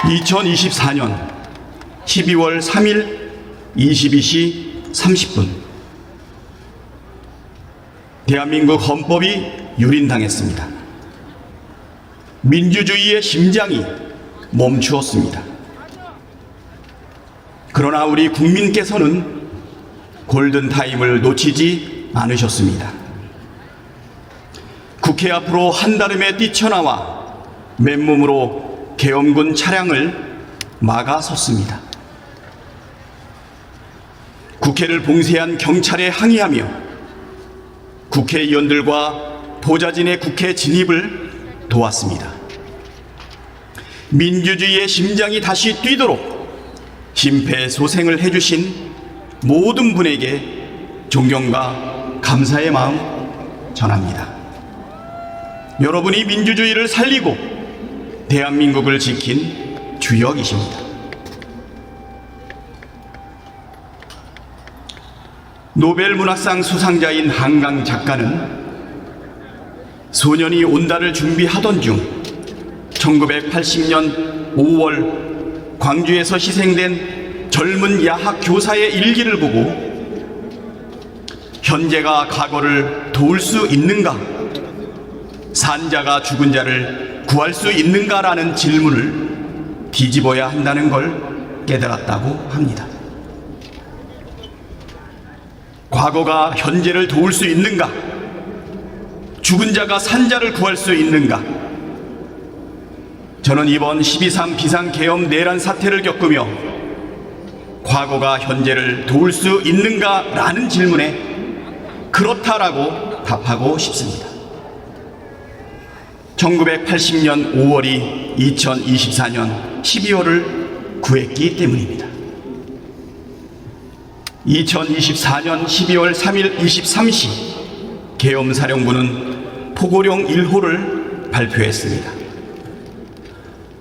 2024년 12월 3일 22시 30분 대한민국 헌법이 유린당했습니다. 민주주의의 심장이 멈추었습니다. 그러나 우리 국민께서는 골든타임을 놓치지 않으셨습니다. 국회 앞으로 한달음에 뛰쳐나와 맨몸으로 계엄군 차량을 막아섰습니다. 국회를 봉쇄한 경찰에 항의하며 국회의원들과 보좌진의 국회 진입을 도왔습니다. 민주주의의 심장이 다시 뛰도록 심폐소생을 해주신 모든 분에게 존경과 감사의 마음 전합니다. 여러분이 민주주의를 살리고 대한민국을 지킨 주역이십니다. 노벨 문학상 수상자인 한강 작가는 소년이 온다를 준비하던 중 1980년 5월 광주에서 희생된 젊은 야학 교사의 일기를 보고 현재가 과거를 도울 수 있는가? 산자가 죽은 자를 구할 수 있는가라는 질문을 뒤집어야 한다는 걸 깨달았다고 합니다. 과거가 현재를 도울 수 있는가? 죽은 자가 산자를 구할 수 있는가? 저는 이번 12.3 비상계엄 내란 사태를 겪으며 과거가 현재를 도울 수 있는가? 라는 질문에 그렇다라고 답하고 싶습니다. 1980년 5월이 2024년 12월을 구했기 때문입니다. 2024년 12월 3일 23시 계엄사령부는 포고령 1호를 발표했습니다.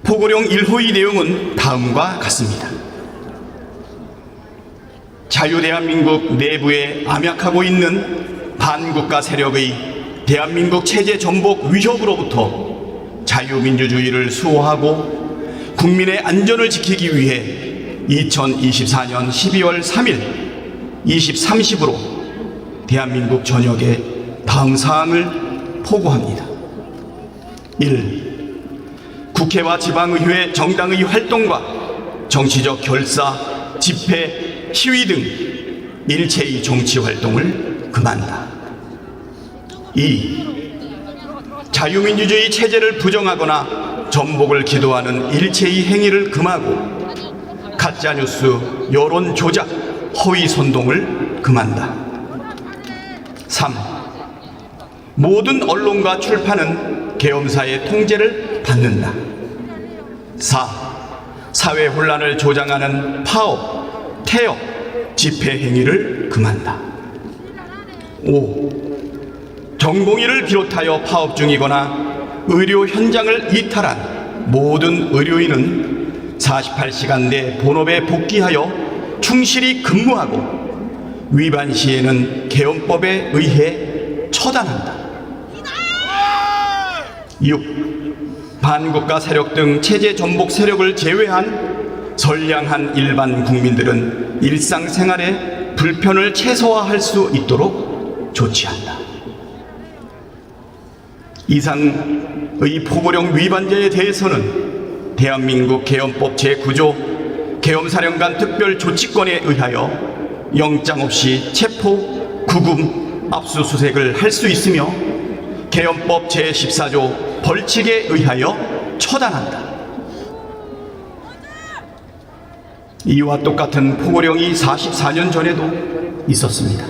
포고령 1호의 내용은 다음과 같습니다. 자유대한민국 내부에 암약하고 있는 반국가 세력의 대한민국 체제 전복 위협으로부터 자유민주주의를 수호하고 국민의 안전을 지키기 위해 2024년 12월 3일 23시부로 대한민국 전역에 다음 사항을 포고합니다. 1. 국회와 지방의회 정당의 활동과 정치적 결사, 집회, 시위 등 일체의 정치활동을 금한다. 2. 자유민주주의 체제를 부정하거나 전복을 기도하는 일체의 행위를 금하고 가짜뉴스, 여론 조작, 허위 선동을 금한다. 3. 모든 언론과 출판은 계엄사의 통제를 받는다. 4. 사회 혼란을 조장하는 파업, 태업, 집회 행위를 금한다. 5. 전공의를 비롯하여 파업 중이거나 의료 현장을 이탈한 모든 의료인은 48시간 내 본업에 복귀하여 충실히 근무하고 위반 시에는 계엄법에 의해 처단한다. 6. 반국가 세력 등 체제 전복 세력을 제외한 선량한 일반 국민들은 일상생활에 불편을 최소화할 수 있도록 조치한다. 이상의 포고령 위반자에 대해서는 대한민국 계엄법 제9조 계엄사령관 특별조치권에 의하여 영장 없이 체포, 구금, 압수수색을 할 수 있으며 계엄법 제14조 벌칙에 의하여 처단한다. 이와 똑같은 포고령이 44년 전에도 있었습니다.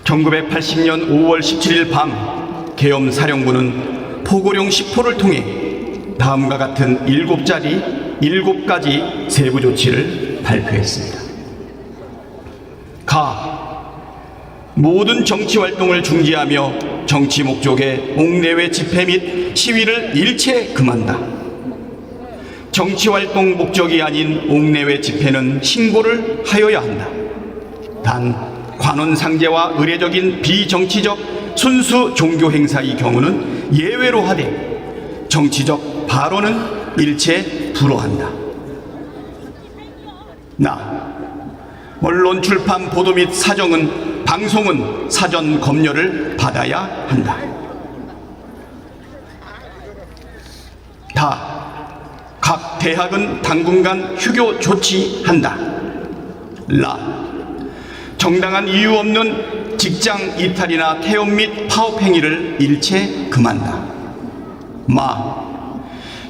1980년 5월 17일 밤 계엄사령부는 포고령 10호를 통해 다음과 같은 7가지 세부 조치를 발표했습니다. 모든 정치활동을 중지하며 정치 목적의 옥내외 집회 및 시위를 일체 금한다. 정치활동 목적이 아닌 옥내외 집회는 신고를 하여야 한다. 단 관원상제와 의례적인 비정치적 순수 종교 행사의 경우는 예외로 하되 정치적 발언은 일체 불허한다. 언론 출판 보도 및 사정은 방송은 사전 검열을 받아야 한다. 각 대학은 당분간 휴교 조치한다. 정당한 이유 없는 직장 이탈이나 태업 및 파업 행위를 일체 금한다.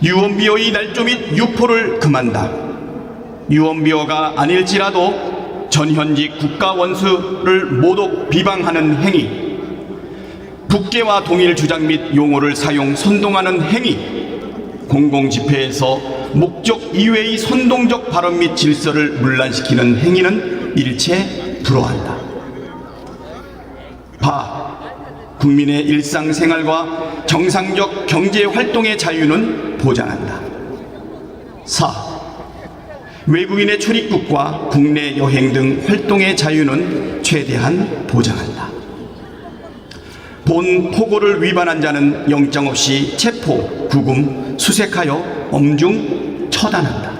유언비어의 날조 및 유포를 금한다. 유언비어가 아닐지라도 전현직 국가원수를 모독 비방하는 행위, 국계와 동일 주장 및 용어를 사용 선동하는 행위, 공공집회에서 목적 이외의 선동적 발언 및 질서를 문란시키는 행위는 일체 불허한다. 국민의 일상생활과 정상적 경제활동의 자유는 보장한다. 외국인의 출입국과 국내 여행 등 활동의 자유는 최대한 보장한다. 본 포고를 위반한 자는 영장 없이 체포, 구금, 수색하여 엄중 처단한다.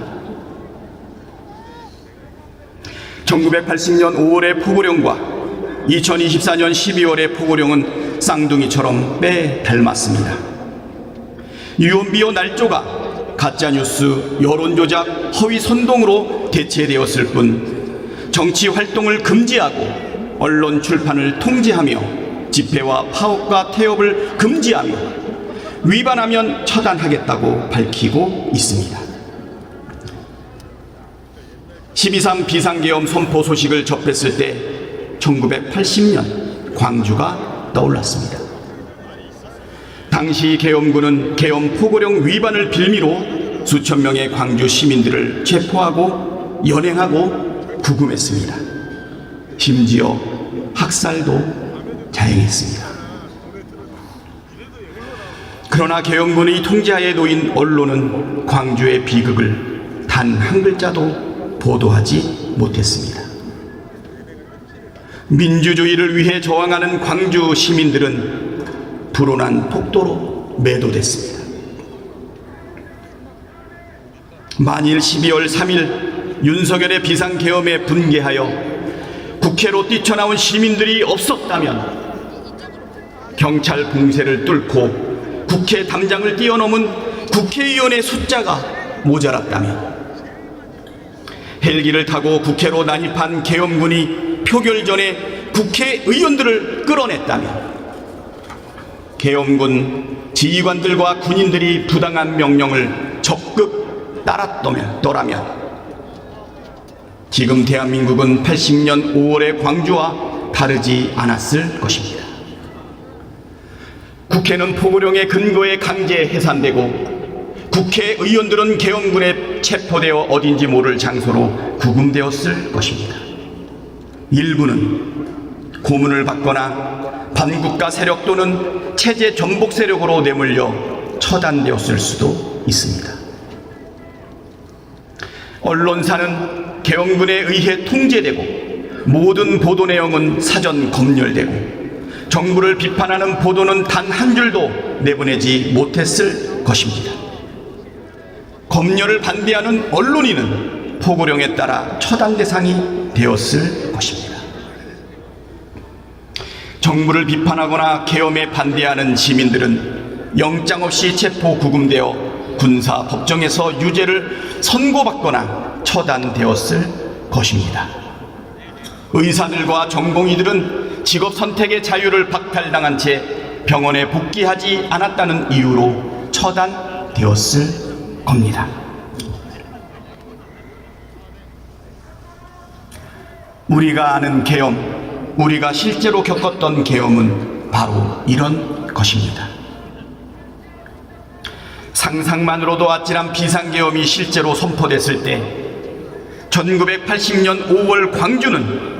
1980년 5월의 포고령과 2024년 12월의 포고령은 쌍둥이처럼 빼닮았습니다. 유언비어 날조가 가짜뉴스, 여론조작, 허위 선동으로 대체되었을 뿐 정치 활동을 금지하고 언론 출판을 통제하며 집회와 파업과 태업을 금지하며 위반하면 처단하겠다고 밝히고 있습니다. 12.3 비상계엄 선포 소식을 접했을 때 1980년 광주가 떠올랐습니다. 당시 계엄군은 계엄 포고령 위반을 빌미로 수천 명의 광주 시민들을 체포하고 연행하고 구금했습니다. 심지어 학살도 자행했습니다. 그러나 계엄군의 통제하에 놓인 언론은 광주의 비극을 단 한 글자도 보도하지 못했습니다. 민주주의를 위해 저항하는 광주 시민들은 불온한 폭도로 매도됐습니다. 만일 12월 3일 윤석열의 비상계엄에 분개하여 국회로 뛰쳐나온 시민들이 없었다면, 경찰 공세를 뚫고 국회 담장을 뛰어넘은 국회의원의 숫자가 모자랐다면, 헬기를 타고 국회로 난입한 계엄군이 표결 전에 국회의원들을 끌어냈다면, 계엄군 지휘관들과 군인들이 부당한 명령을 적극 따랐더라면 지금 대한민국은 80년 5월의 광주와 다르지 않았을 것입니다. 국회는 포고령의 근거에 강제 해산되고 국회의원들은 계엄군에 체포되어 어딘지 모를 장소로 구금되었을 것입니다. 일부는 고문을 받거나 반국가 세력 또는 체제 전복 세력으로 내몰려 처단되었을 수도 있습니다. 언론사는 계엄군에 의해 통제되고 모든 보도 내용은 사전 검열되고 정부를 비판하는 보도는 단 한 줄도 내보내지 못했을 것입니다. 검열을 반대하는 언론인은 포고령에 따라 처단 대상이 되었을 것입니다. 정부를 비판하거나 계엄에 반대하는 시민들은 영장 없이 체포 구금되어 군사 법정에서 유죄를 선고받거나 처단되었을 것입니다. 의사들과 전공의들은 직업 선택의 자유를 박탈당한 채 병원에 복귀하지 않았다는 이유로 처단되었을 겁니다. 우리가 아는 계엄, 우리가 실제로 겪었던 계엄은 바로 이런 것입니다. 상상만으로도 아찔한 비상계엄이 실제로 선포됐을 때 1980년 5월 광주는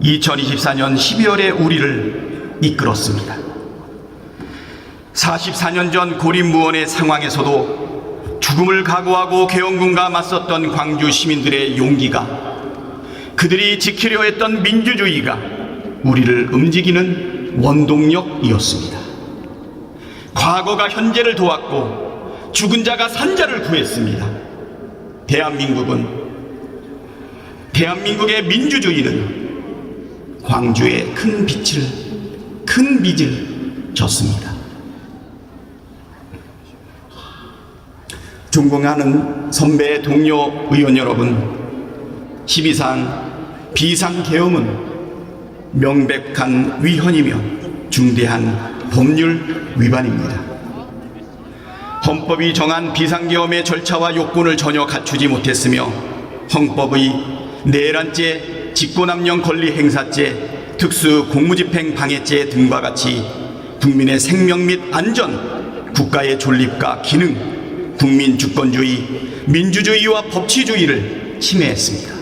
2024년 12월에 우리를 이끌었습니다. 44년 전 고립무원의 상황에서도 죽음을 각오하고 계엄군과 맞섰던 광주 시민들의 용기가, 그들이 지키려 했던 민주주의가 우리를 움직이는 원동력이었습니다. 과거가 현재를 도왔고 죽은 자가 산 자를 구했습니다. 대한민국의 민주주의는 광주에 큰 빚을 졌습니다. 존경하는 선배 동료 의원 여러분, 12상 비상계엄은 명백한 위헌이며 중대한 법률 위반입니다. 헌법이 정한 비상계엄의 절차와 요건을 전혀 갖추지 못했으며 헌법의 내란죄, 직권남용 권리행사죄, 특수공무집행 방해죄 등과 같이 국민의 생명 및 안전, 국가의 존립과 기능, 국민 주권주의, 민주주의와 법치주의를 침해했습니다.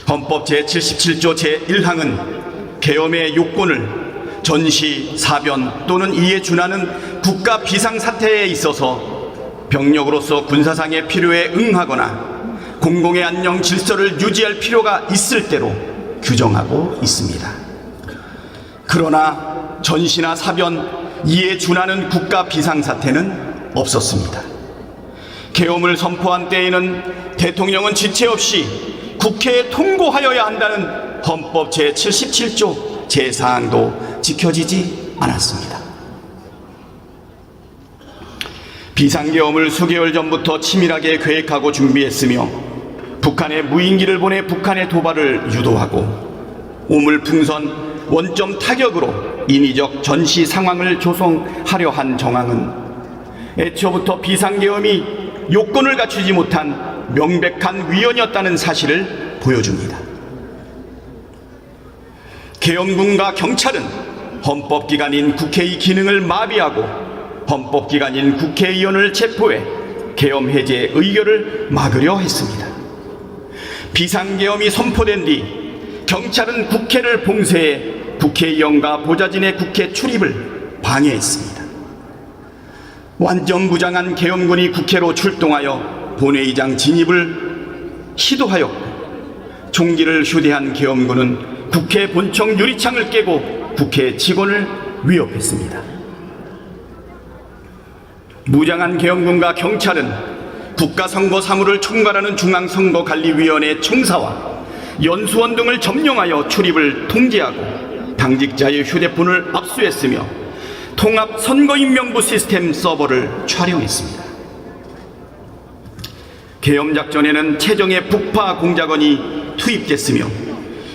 헌법 제77조 제1항은 계엄의 요건을 전시, 사변 또는 이에 준하는 국가 비상사태에 있어서 병력으로서 군사상의 필요에 응하거나 공공의 안녕 질서를 유지할 필요가 있을 때로 규정하고 있습니다. 그러나 전시나 사변, 이에 준하는 국가 비상사태는 없었습니다. 계엄을 선포한 때에는 대통령은 지체 없이 국회에 통고하여야 한다는 헌법 제77조 제4항도 지켜지지 않았습니다. 비상계엄을 수개월 전부터 치밀하게 계획하고 준비했으며 북한에 무인기를 보내 북한의 도발을 유도하고 우물풍선 원점 타격으로 인위적 전시 상황을 조성하려 한 정황은 애초부터 비상계엄이 요건을 갖추지 못한 명백한 위헌이었다는 사실을 보여줍니다. 계엄군과 경찰은 헌법기관인 국회의 기능을 마비하고 헌법기관인 국회의원을 체포해 계엄 해제 의결을 막으려 했습니다. 비상계엄이 선포된 뒤 경찰은 국회를 봉쇄해 국회의원과 보좌진의 국회 출입을 방해했습니다. 완전 무장한 계엄군이 국회로 출동하여 본회의장 진입을 시도하였고 총기를 휴대한 계엄군은 국회 본청 유리창을 깨고 국회 직원을 위협했습니다. 무장한 계엄군과 경찰은 국가선거 사무를 총괄하는 중앙선거관리위원회 총사와 연수원 등을 점령하여 출입을 통제하고 당직자의 휴대폰을 압수했으며 통합선거인명부 시스템 서버를 촬영했습니다. 계엄작전에는 최정예 북파 공작원이 투입됐으며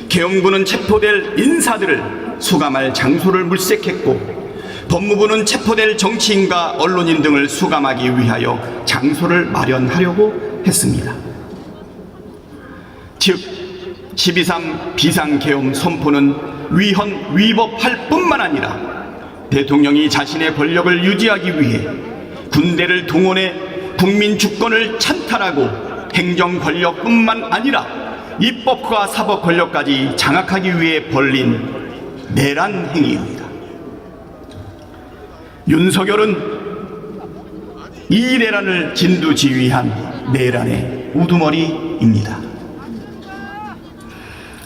계엄군은 체포될 인사들을 수감할 장소를 물색했고 법무부는 체포될 정치인과 언론인 등을 수감하기 위하여 장소를 마련하려고 했습니다. 즉 12.3 비상계엄 선포는 위헌 위법할 뿐만 아니라 대통령이 자신의 권력을 유지하기 위해 군대를 동원해 국민 주권을 찬탈하고 행정 권력뿐만 아니라 입법과 사법 권력까지 장악하기 위해 벌린 내란 행위입니다. 윤석열은 이 내란을 진두지휘한 내란의 우두머리입니다.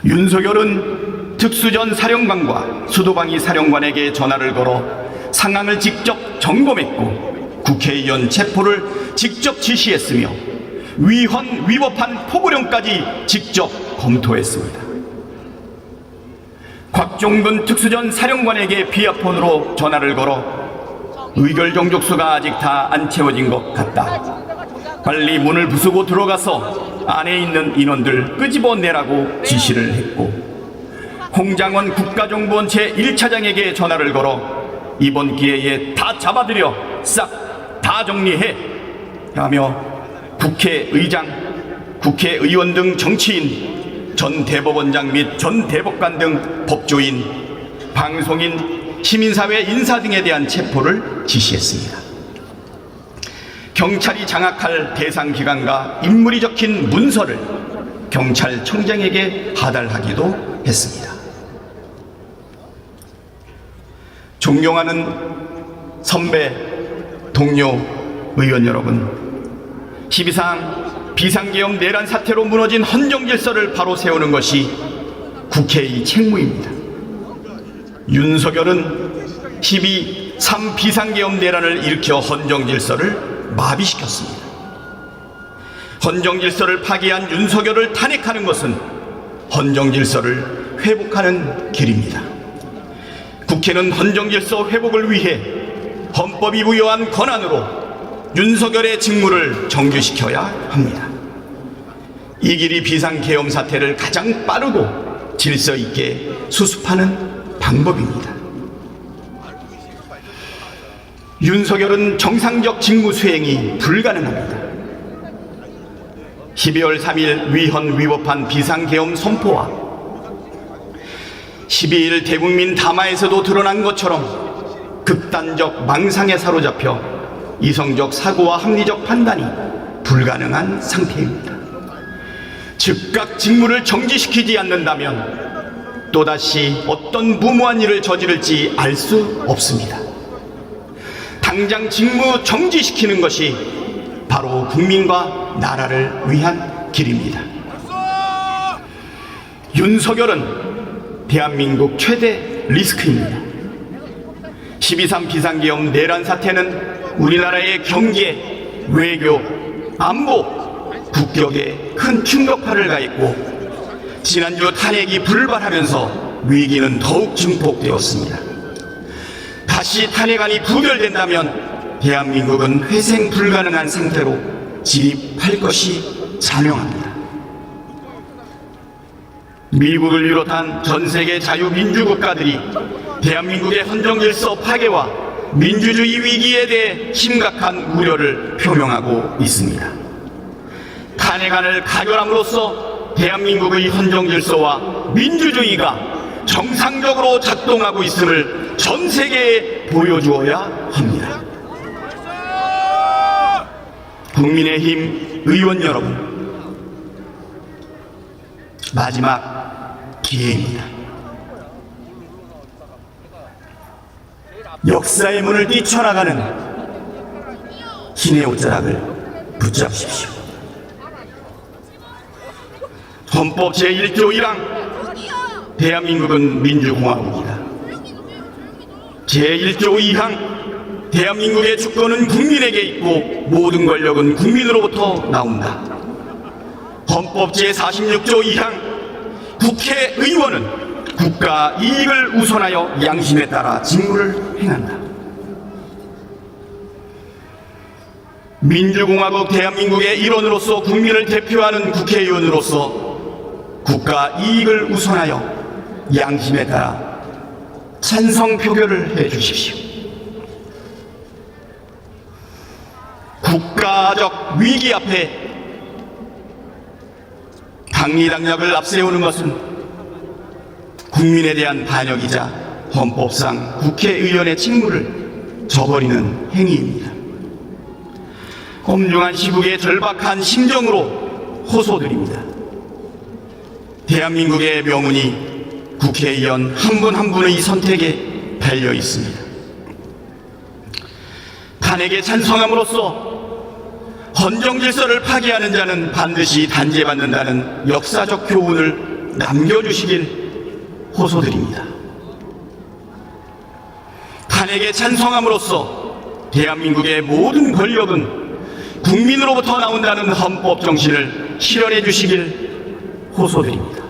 윤석열은 특수전 사령관과 수도방위 사령관에게 전화를 걸어 상황을 직접 점검했고 국회의원 체포를 직접 지시했으며 위헌 위법한 포고령까지 직접 검토했습니다. 곽종근 특수전 사령관에게 비아폰으로 전화를 걸어 의결 정족수가 아직 다 안 채워진 것 같다. 빨리 문을 부수고 들어가서 안에 있는 인원들 끄집어내라고 지시를 했고 홍장원 국가정보원 제1차장에게 전화를 걸어 이번 기회에 다 잡아들여 싹 다 정리해 하며 국회의장, 국회의원 등 정치인, 전 대법원장 및 전 대법관 등 법조인, 방송인, 시민사회 인사 등에 대한 체포를 지시했습니다. 경찰이 장악할 대상 기관과 인물이 적힌 문서를 경찰청장에게 하달하기도 했습니다. 존경하는 선배, 동료, 의원 여러분, 12.3 비상계엄 내란 사태로 무너진 헌정질서를 바로 세우는 것이 국회의 책무입니다. 윤석열은 12 3비상계엄 내란을 일으켜 헌정질서를 마비시켰습니다. 헌정질서를 파기한 윤석열을 탄핵하는 것은 헌정질서를 회복하는 길입니다. 국회는 헌정질서 회복을 위해 헌법이 부여한 권한으로 윤석열의 직무를 정지시켜야 합니다. 이 길이 비상계엄 사태를 가장 빠르고 질서 있게 수습하는 방법입니다. 윤석열은 정상적 직무 수행이 불가능합니다. 12월 3일 위헌 위법한 비상계엄 선포와 12일 대국민 담화에서도 드러난 것처럼 극단적 망상에 사로잡혀 이성적 사고와 합리적 판단이 불가능한 상태입니다. 즉각 직무를 정지시키지 않는다면 또다시 어떤 무모한 일을 저지를지 알 수 없습니다. 당장 직무 정지시키는 것이 바로 국민과 나라를 위한 길입니다. 윤석열은 대한민국 최대 리스크입니다. 12.3 비상계엄 내란 사태는 우리나라의 경제, 외교, 안보, 국격에 큰 충격파를 가했고 지난주 탄핵이 불발하면서 위기는 더욱 증폭되었습니다. 다시 탄핵안이 부결된다면 대한민국은 회생 불가능한 상태로 진입할 것이 자명합니다. 미국을 비롯한 전 세계 자유민주국가들이 대한민국의 헌정질서 파괴와 민주주의 위기에 대해 심각한 우려를 표명하고 있습니다. 탄핵안을 가결함으로써 대한민국의 헌정질서와 민주주의가 정상적으로 작동하고 있음을 전 세계에 보여주어야 합니다. 국민의힘 의원 여러분, 마지막 기회입니다. 역사의 문을 뛰쳐나가는 힘의 옷자락을 붙잡으십시오. 헌법 제1조 1항 대한민국은 민주공화국이다. 제1조 2항 대한민국의 주권은 국민에게 있고 모든 권력은 국민으로부터 나온다. 헌법 제46조 2항 국회의원은 국가 이익을 우선하여 양심에 따라 직무를 행한다. 민주공화국 대한민국의 일원으로서 국민을 대표하는 국회의원으로서 국가 이익을 우선하여 양심에 따라 찬성 표결을 해 주십시오. 국가적 위기 앞에 당리당략을 앞세우는 것은 국민에 대한 반역이자 헌법상 국회의원의 직무를 저버리는 행위입니다. 엄중한 시국의 절박한 심정으로 호소드립니다. 대한민국의 명운이 국회의원 한 분 한 분의 선택에 달려 있습니다. 탄핵에 찬성함으로써 헌정질서를 파괴하는 자는 반드시 단죄받는다는 역사적 교훈을 남겨주시길 호소드립니다. 탄핵에 찬성함으로써 대한민국의 모든 권력은 국민으로부터 나온다는 헌법 정신을 실현해 주시길 호소드립니다.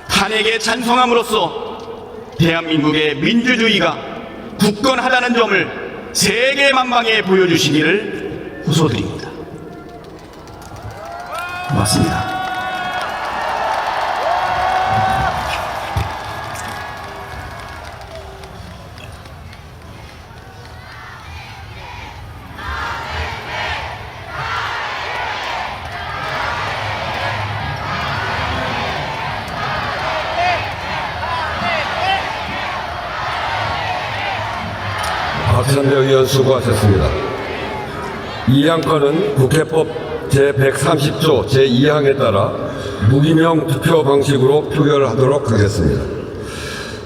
탄핵에 찬성함으로써 대한민국의 민주주의가 굳건하다는 점을 세계 만방에 보여주시기를 호소드립니다. 고맙습니다. 박찬대 의원 수고하셨습니다. 이 안건은 국회법 제130조 제2항에 따라 무기명 투표 방식으로 표결을 하도록 하겠습니다.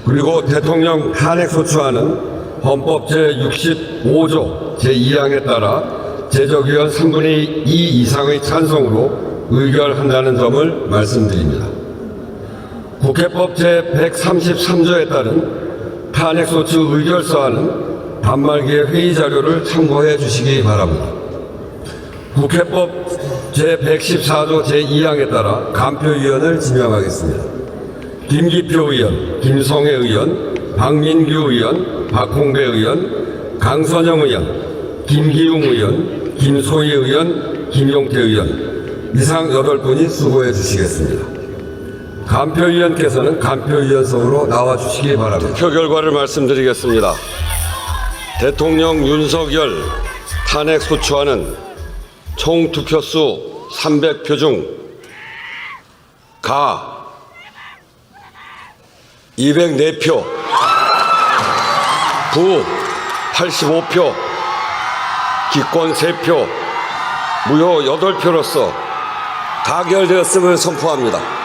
그리고 대통령 탄핵소추안은 헌법 제65조 제2항에 따라 제적의원 3분의 2 이상의 찬성으로 의결한다는 점을 말씀드립니다. 국회법 제133조에 따른 탄핵소추 의결서안은 단말기의 회의 자료를 참고해 주시기 바랍니다. 국회법 제114조 제2항에 따라 간표위원을 지명하겠습니다. 김기표 의원, 김성애 의원, 박민규 의원, 박홍배 의원, 강선영 의원, 김기웅 의원, 김소희 의원, 김용태 의원 이상 8분이 수고해 주시겠습니다. 간표위원께서는 간표위원석으로 나와 주시기 바랍니다. 투표 결과를 말씀드리겠습니다. 대통령 윤석열 탄핵소추안은 총 투표수 300표 중 가 204표, 부 85표, 기권 3표, 무효 8표로서 가결되었음을 선포합니다.